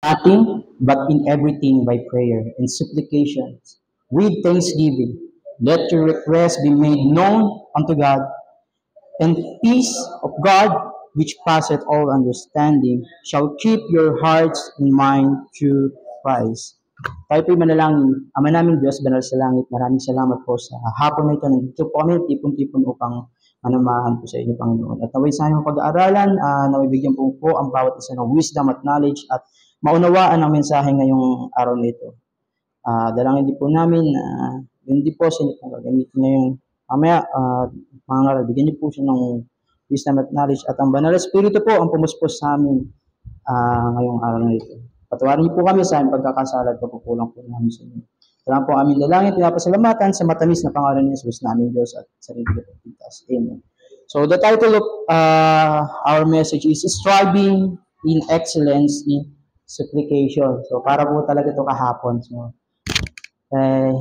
nothing, but in everything by prayer and supplications. With thanksgiving, let your requests be made known unto God, and peace of God, which passeth all understanding, shall keep your hearts and mind through Christ. Tayo po'y manalangin. Ama namin Diyos, banal sa langit, maraming salamat po sa hapon na ito. Nandito po kami, tipon-tipon upang manamahan po sa inyo, Panginoon. At naway sa aming pag-aaralan, naway bigyan po ang bawat isa ng wisdom at knowledge at maunawaan ang mensahe ngayong araw na ito. Dalangin din po namin na yun din po sa inyo pong gagamitin ngayong mamaya, mga ngaral, bigyan niyo po siya ng wisdom at knowledge at ang banal na Espiritu po ang pumuspos sa amin ngayong araw na ito. Patawarin niyo po kami sa aming pagkakasala at pagkukulang po namin sa inyo. Salamat po aming dalangin, pinapasalamatan sa matamis na pangalan ni Jesus namin Diyos at sa rin Pilipinas. Amen. So the title of our message is Striving in Excellence in Supplication. So para po talaga ito kahapon. So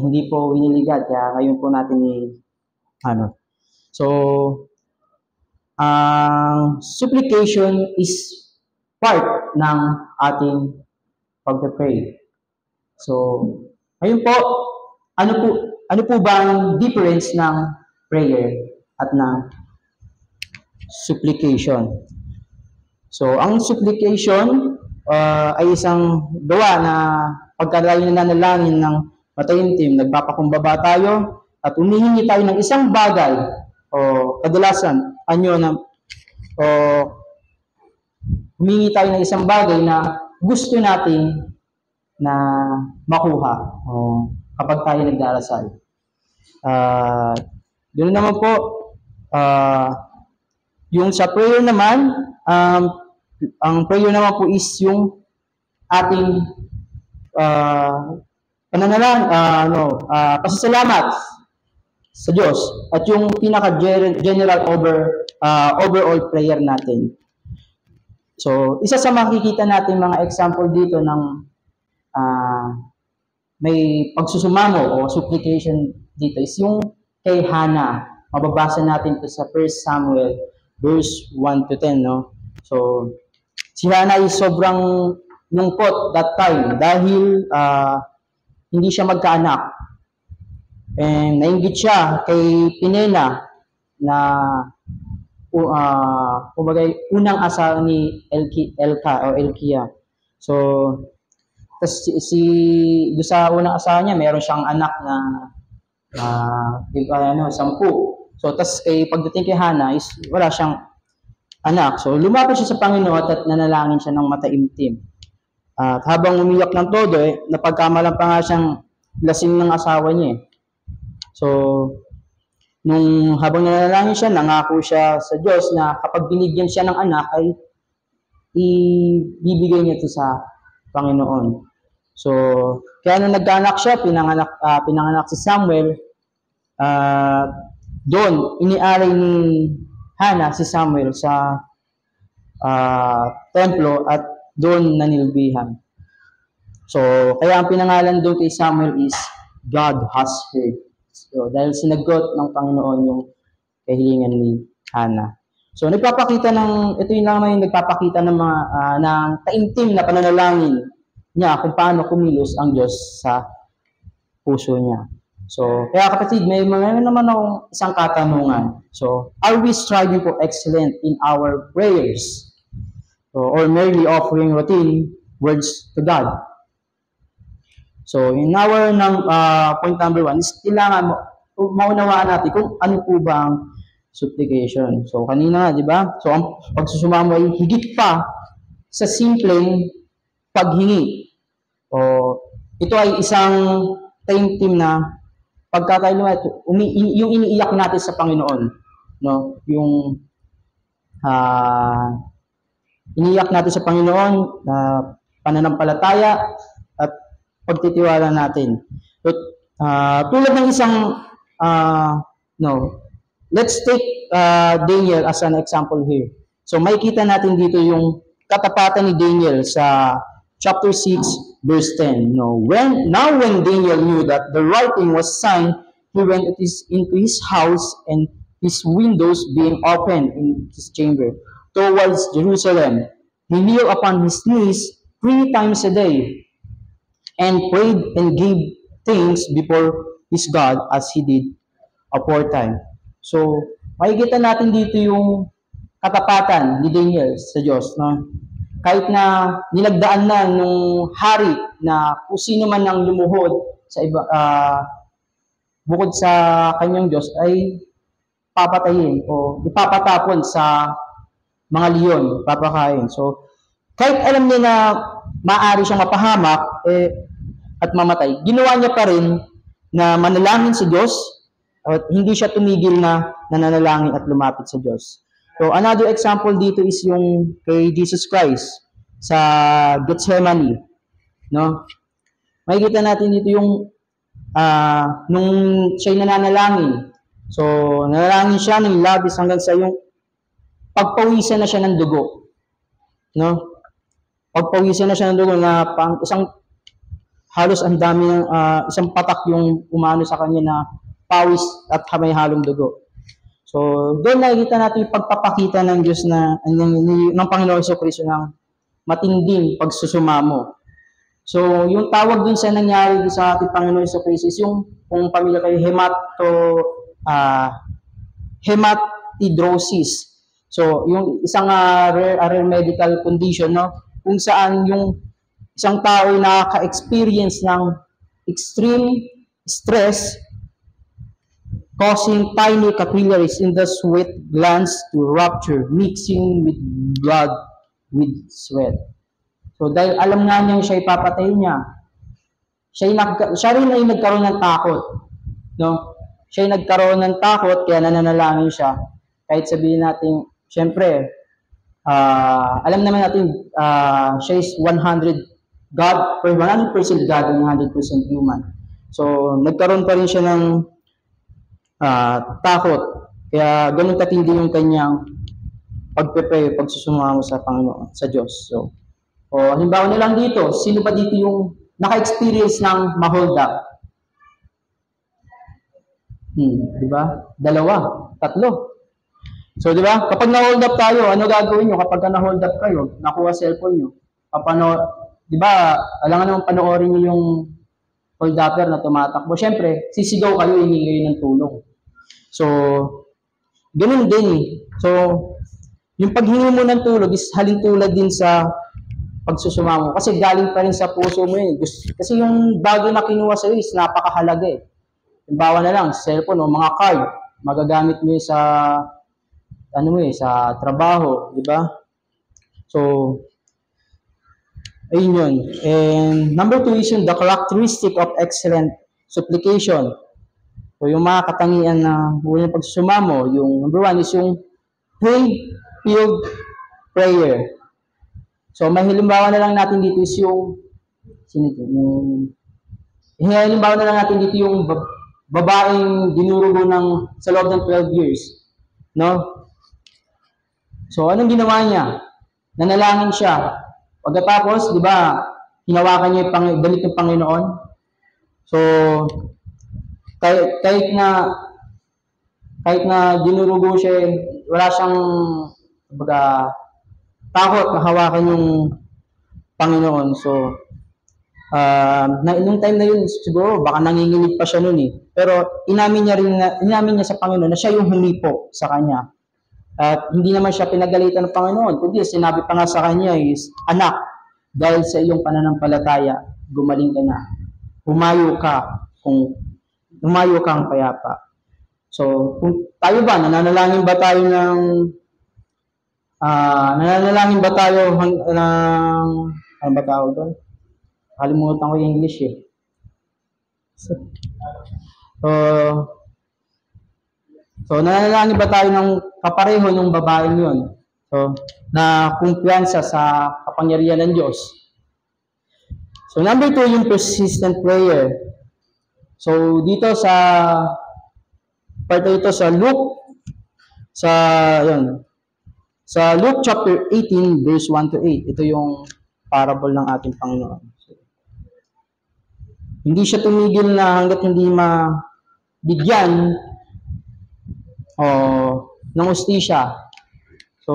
hindi po winiligad, kaya ngayon po natin So supplication is part ng ating pag-pray. So, ayun po, ano po ba ang difference ng prayer at ng supplication? So, ang supplication ay isang gawa na pagka tayo nananalangin ng mataimtim, nagpapakumbaba tayo at humihingi tayo ng isang bagay o kadalasan humingi tayo ng isang bagay na gusto natin na makuha kapag tayo nagdarasal. Doon naman po, yung sa prayer naman, ang prayer naman po is yung ating pasasalamat sa Diyos at yung pinaka-general overall prayer natin. So, isa sa makikita natin mga example dito ng may pagsusumamo o supplication dito is yung kay Hannah. Mababasa natin ito sa 1 Samuel verse 1 to 10, no? So, si Hannah ay sobrang lungkot that time dahil hindi siya magkaanak. And nainggit siya kay Penina na unang asawa ni Elkia. So, tas doon sa unang asawa niya, meron siyang anak na 10. So, tas pagdating kay Hannah, is wala siyang anak. So, lumapit siya sa Panginoon at nanalangin siya ng mataimtim. At habang umiyak ng todo, napagkamalan pa nga siyang lasing ng asawa niya. So, nung habang nanalangin siya, nangako siya sa Diyos na kapag binigyan siya ng anak, ay ibibigay niya ito sa Panginoon. So, kaya nung nagkaanak siya, pinanganak si Samuel, doon, inialay ni Hannah si Samuel sa templo at doon nanilbihan. So, kaya ang pinangalan doon kay Samuel is God has heard. So, dahil sinagot ng Panginoon yung kahilingan ni Hannah. So, ito yung naman yung nagpapakita ng mga ng taimtim na pananalangin niya kung paano kumilos ang Diyos sa puso niya. So, kaya kapatid, may mga naman akong isang katanungan. So, are we striving for excellence in our prayers? So, or merely offering routine words to God? So, in our point number 1 is kailangan maunawaan natin kung ano po ba ang supplication. So, kanina, di ba? So, ang pagsusumamo ay higit pa sa simpleng paghingi. O, ito ay isang taimtim na pagka tayo yung iniiyak natin sa Panginoon, no? Yung iniiyak natin sa Panginoon na pananampalataya at pagtitiwala natin. So, tulad ng isang let's take Daniel as an example here. So makikita natin dito yung katapatan ni Daniel sa chapter 6 verse 10. When Daniel knew that the writing was signed, he went into his house, and his windows being opened in his chamber towards Jerusalem, he kneeled upon his knees, 3 times a day and prayed and gave thanks before his God as he did aforetime. So, makikita natin dito yung katapatan ni Daniel sa Diyos. No? Kahit na nilagdaan na nung hari na kung sino man ang lumuhod sa iba, bukod sa kanyang Diyos ay papatayin o ipapatapon sa mga leon, papakain. So, kahit alam niya na maaari siyang mapahamak at mamatay, ginawa niya pa rin na manalangin sa Diyos at hindi siya tumigil na nananalangin at lumapit sa Diyos. So, another example dito is yung kay Jesus Christ sa Gethsemane. No? Makikita natin dito yung nung siya'y nananalangin. So, nanalangin siya ng labis hanggang sa yung pagpawisan na siya ng dugo. No? Pagpawisan na siya ng dugo na pang isang halos ang dami ng isang patak yung umano sa kanya na pawis at may halong dugo. So, doon nakikita natin yung pagpapakita ng Diyos na ng Panginoon Jesucristo ng matinding pagsusumamo. So, yung tawag dun sa nangyari sa ating Panginoon Jesucristo is yung kung pamilya kayo hematidrosis. So, yung isang rare medical condition, no? Kung saan yung isang tao ay nakaka-experience ng extreme stress causing tiny capillaries in the sweat glands to rupture, mixing with blood with sweat. So, dahil alam nga niyang siya ipapatay niya, siya rin ay nagkaroon ng takot. No? Siya ay nagkaroon ng takot, kaya nananalangin siya. Kahit sabihin natin, syempre, alam naman natin, siya is 100% God and 100% human. So, nagkaroon pa rin siya ng takot. Kaya ganun katindi yung kanyang pagpe-pray, pagsusumamo sa Panginoon, sa Diyos. So, halimbawa na lang dito, sino ba dito yung naka-experience ng ma-hold up? Di ba? 2, 3. So, di ba? Kapag na-hold up tayo, ano gagawin nyo? Kapag na-hold up kayo, nakuha cellphone nyo, di ba, alangan naman panoorin nyo yung hold upper na tumatakbo. Siyempre, sisigaw kayo, hihingi kayo ng tulong. So, ganun din. So, yung paghingi mo ng tulong is halintulad din sa pagsusumamo. Kasi galing pa rin sa puso mo yun. Kasi yung bagay na kinuha sa'yo is napakahalaga eh. Halimbawa na lang, cellphone o mga card, magagamit mo yun sa sa trabaho, di ba? So, ayun yun. And number 2 is yung the characteristic of excellent supplication. So, yung mga katangian na unang pagsusumamo, yung number 1 is yung faith-filled prayer. So, may halimbawa na lang natin dito is yung halimbawa na lang natin dito yung babaeng dinurugo sa loob ng 12 years. No? So, anong ginawa niya? Nanalangin siya. Pagkatapos, di ba, hinawakan niya yung damit ng Panginoon. So, kahit na dinurugo siya, wala siyang takot na hawakan yung Panginoon. So, nung time na yun, siguro, baka nanginginig pa siya nun eh. Pero, inamin niya sa Panginoon na siya yung humipo sa kanya. At hindi naman siya pinagalitan ng Panginoon. Kundi, sinabi pa nga sa kanya is, anak, dahil sa iyong pananampalataya, gumaling ka na. Humayo kang payapa. So, kung tayo ba, nananalangin ba tayo ng ano ba tawag doon? Kalimutan ko yung English eh. So, nananalangin ba tayo ng kapareho ng babaeng yun? So, na kumpiyansa sa kapangyarihan ng Diyos. So, number 2, yung persistent prayer. So, dito sa part ito sa Luke, sa Luke chapter 18, verse 1 to 8. Ito yung parable ng ating Panginoon. So, hindi siya tumigil na hanggat hindi mabigyan ng ustisya. So,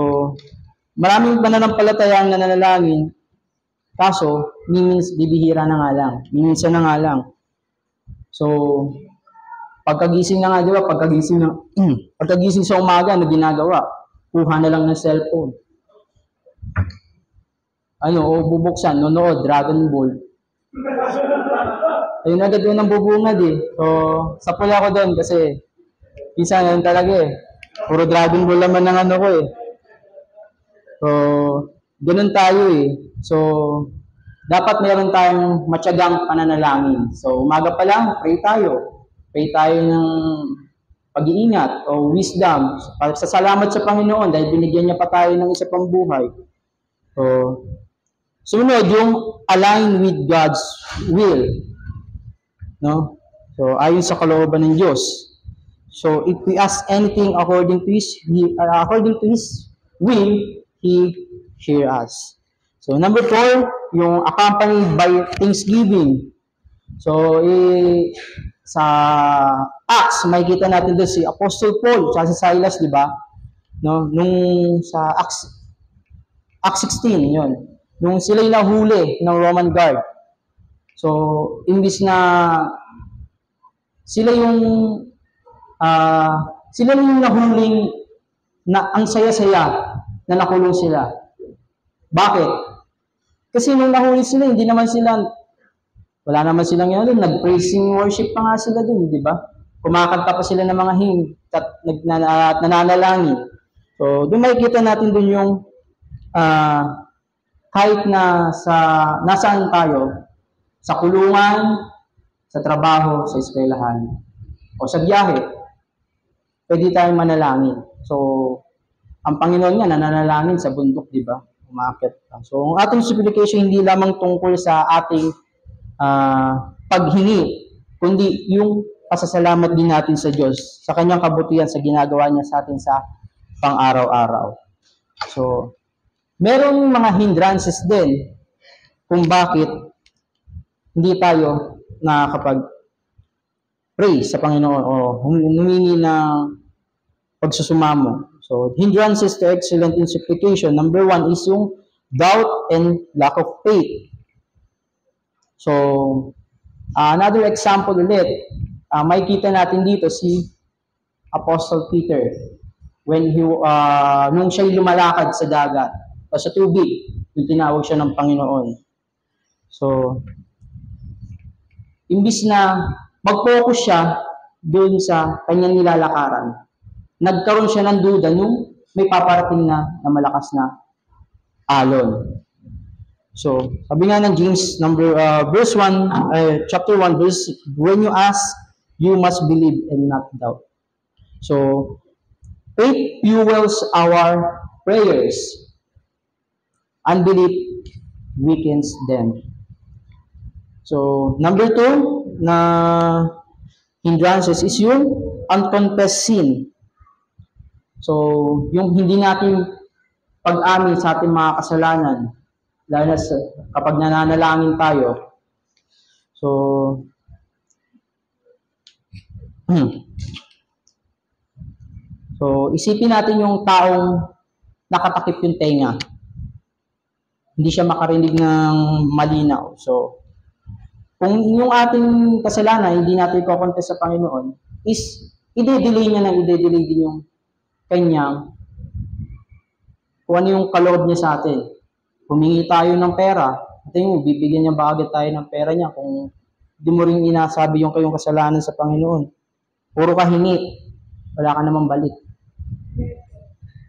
maraming pananampalatayang nananalangin Kaso, bibihira na nga lang. Minsan na nga lang. So, pagkagising na nga, di ba? Pagkagising sa umaga, ano ginagawa? Kuha na lang ng cellphone. Bubuksan, nonood, Dragon Ball. Ayun agad yun ang bubungad eh. So, sa pula ko doon kasi minsan yun talaga eh. Puro Dragon Ball naman ng ano ko eh. So, ganun tayo eh. So, dapat meron tayong matyagang pananalangin. So, umaga pa lang, pray tayo. Pray tayo ng pag-iingat o wisdom. Salamat sa Panginoon dahil binigyan niya pa tayo ng isa pang buhay. So, sunod, yung align with God's will. No? So, ayon sa kalooban ng Diyos. So, if we ask anything according to His will, He hear us. So, number 4, yung accompanied by thanksgiving. So, sa Acts, makikita natin doon si Apostle Paul at si Silas, di ba? No? Nung sa Acts 16, yun. Nung sila'y nahuli ng Roman guard. So, imbis na sila yung nahuling na ang saya-saya na nakulong sila. Bakit? Kasi nung nahuli sila, wala naman silang yan, nag-praising worship pa nga sila dun, di ba? Kumakanta pa sila ng mga hymn at nananalangin. So, doon makikita natin dun yung kahit na nasaan tayo, sa kulungan, sa trabaho, sa eskwelahan, o sa biyahe, pwede tayong manalangin. So, ang Panginoon nga nananalangin sa bundok, di ba? Umakyat. So, ang ating supplication hindi lamang tungkol sa ating paghingi, kundi yung pasasalamat din natin sa Diyos, sa kanyang kabutihan, sa ginagawa niya sa atin sa pang-araw-araw. So, merong mga hindrances din kung bakit hindi tayo nakakapag-pray sa Panginoon o humingi ng pagsusumamo. So, hindrances to excellent in supplication. Number 1 is yung doubt and lack of faith. So, another example ulit, makikita natin dito si Apostle Peter when nung siya'y lumalakad sa dagat o sa tubig, yung tinawag siya ng Panginoon. So, imbis na mag-focus siya doon sa kanyang nilalakaran, nagkaroon siya ng duda nung may paparating na malakas na alon. So, sabi nga ng James chapter 1, verse 6, when you ask, you must believe and not doubt. So, faith fuels our prayers. Unbelief weakens them. So, number 2 na hindrances is yung unconfessed sin. So, yung hindi natin pag-amin sa ating mga kasalanan, lalo na kapag nananalangin tayo. So, isipin natin yung taong nakatakip yung tenga. Hindi siya makarinig ng malinaw. So, kung yung ating kasalanan, hindi natin i-confess sa Panginoon, is i-delay din yung kanyang kung ano yung kaloob niya sa atin. Humingi tayo ng pera, bibigyan niya ba agad tayo ng pera niya kung di mo rin inasabi yung kayong kasalanan sa Panginoon. Puro ka hingi, wala ka namang balik.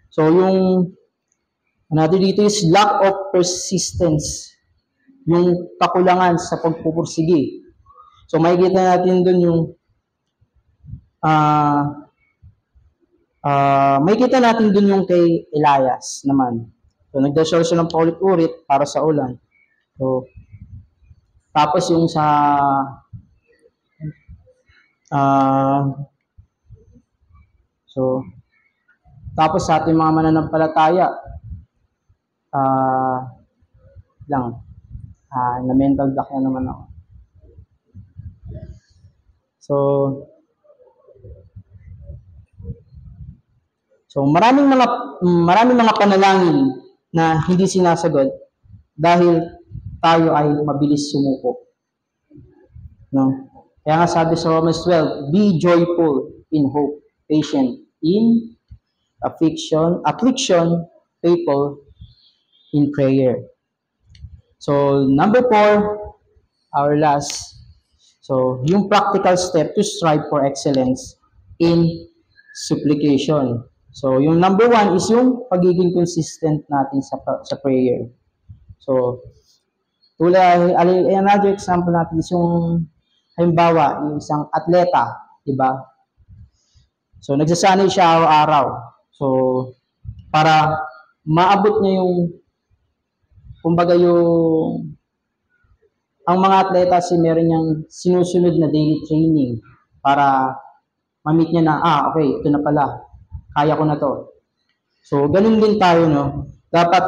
So, yung another dito is lack of persistence. Yung kakulangan sa pagpupursige. So, makikita natin dun yung makikita natin dun yung kay Elias naman. So, nagdasal siya ng paulit-ulit para sa ulan. So, tapos yung tapos sa ating mga mananampalataya, na mental block na naman ako. So maraming mga panalangin na hindi sinasagot dahil tayo ay mabilis sumuko. No? Kaya nga sabi sa Romans 12, be joyful in hope, patient in affliction, faithful in prayer. So, number 4, our last. So, yung practical step to strive for excellence in supplication. So, yung number 1 is yung pagiging consistent natin sa prayer. So, another example natin is yung halimbawa, yung isang atleta, di ba? So, nagsasanay siya araw-araw. So, para maabot niya yung, kumbaga yung, ang mga atleta meron niyang sinusunod na daily training para ma-meet niya na, okay, ito na pala, kaya ko na to. So, ganun din tayo, no? Dapat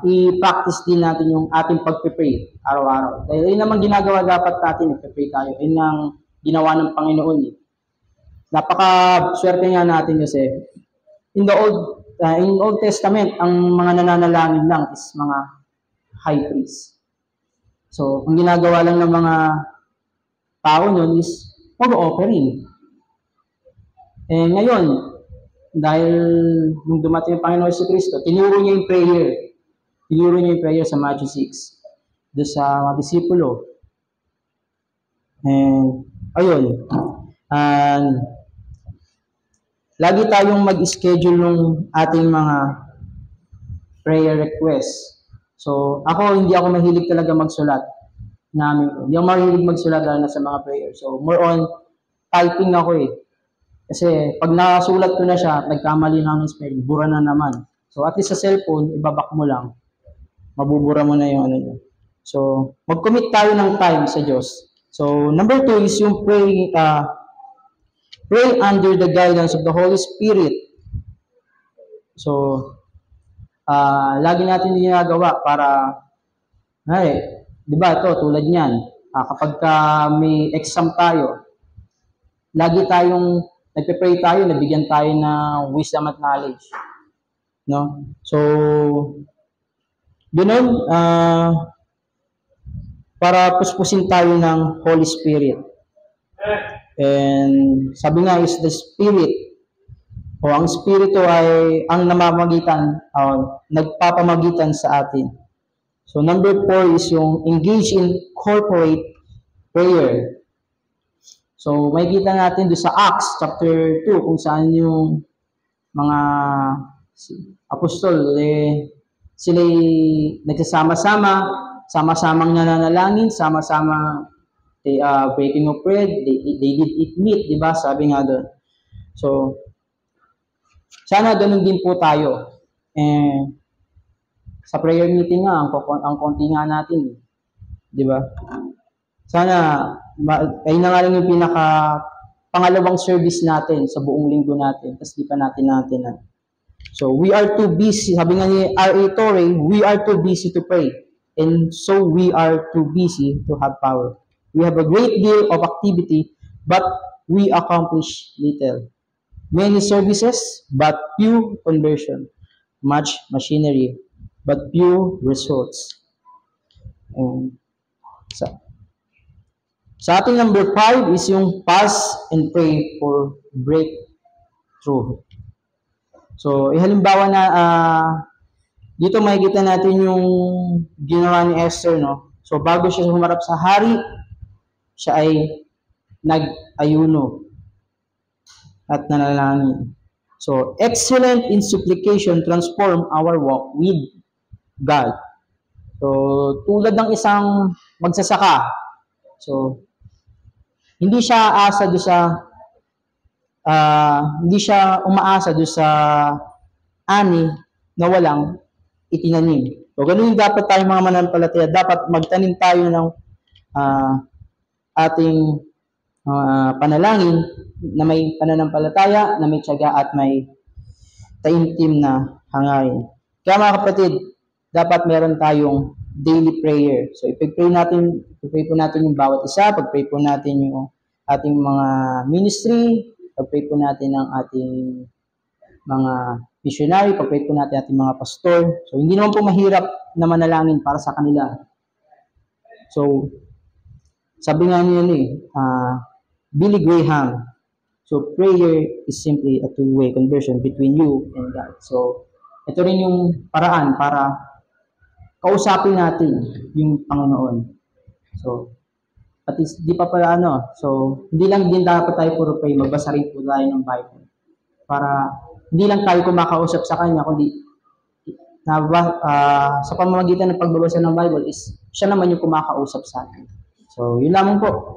i-practice din natin yung ating pag-pray araw-araw. Dahil yun naman ginagawa dapat natin, nag-pray tayo. Yun ang ginawa ng Panginoon. Napaka-swerte nga natin kasi in Old Testament, ang mga nananalangin lang is mga high priest. So, ang ginagawa lang ng mga tao nun is mag-offering. Eh ngayon, dahil nung dumating yung Panginoon si Kristo, tinuro niya yung prayer. Tinuro niya yung prayer sa Matthew 6. Doon sa mga disipulo. And, ayun. Lagi tayong mag-schedule ng ating mga prayer requests. So, hindi ako mahilig talaga magsulat. Hindi ako mahilig magsulat lalo na sa mga prayer. So, more on typing ako eh. Kasi pag nakasulat ko na siya, nagkamali na ng spelling, bura na naman. So, at least sa cellphone, ibabak mo lang. Mabubura mo na yung ano yun. So, mag-commit tayo ng time sa Diyos. So, number 2 is yung pray under the guidance of the Holy Spirit. So, lagi natin ginagawa para, di ba ito, tulad niyan, kapag may exam tayo, lagi tayong nagpe-pray tayo, nabigyan tayo ng wisdom at knowledge. No? So, doon, para puspusin tayo ng Holy Spirit. And sabi nga is the Spirit, ang Espiritu ay ang namamagitan, nagpapamagitan sa atin. So, number 4 is yung engage in corporate prayer. So, makikita natin doon sa Acts chapter 2 kung saan yung mga apostol, sila nagsasama-sama, sama-samang nananalangin, sama-sama breaking of bread, they did eat meat, di ba? Sabi nga doon. So, sana ganun din po tayo. Sa prayer meeting nga, ang konti nga natin, di ba? Sana, ayun na nga lang yung pangalawang service natin sa buong linggo natin, tapos di pa natin. So, we are too busy, sabi nga ni R.A. Torrey, we are too busy to pray. And so, we are too busy to have power. We have a great deal of activity, but we accomplish little. Many services, but few conversion. Much machinery, but few results. Sa ating number 5 is yung fast and pray for breakthrough. So, halimbawa na, dito makikita natin yung ginawa ni Esther, no? So, bago siya humarap sa hari, siya ay nag-ayuno at nanalangin. So, excellent in supplication transform our walk with God. So, tulad ng isang magsasaka. So, hindi siya umaasa doon sa ani na walang itinanim. So, ganun dapat tayong mga mananampalataya. Dapat magtanim tayo ng ating panalangin na may pananampalataya, na may tiyaga at may taimtim na hangarin. Kaya mga kapatid, dapat meron tayong daily prayer. So, ipag-pray po natin yung bawat isa, pag-pray po natin yung ating mga ministry, pag-pray po natin ang ating mga missionary, pag-pray po natin ating mga pastor. So, hindi naman po mahirap na manalangin para sa kanila. So, sabi nga niya Billy Graham, so prayer is simply a two-way conversion between you and God. So, ito rin yung paraan para kausapin natin yung Panginoon. So, at least, di pa pala so, hindi lang din dapat tayo puro pray, magbasa rin po tayo ng Bible. Para, hindi lang tayo kumakausap sa Kanya, kundi, sa pamamagitan ng pagbabasa ng Bible is, siya naman yung kumakausap sa atin. So, yun lamang po.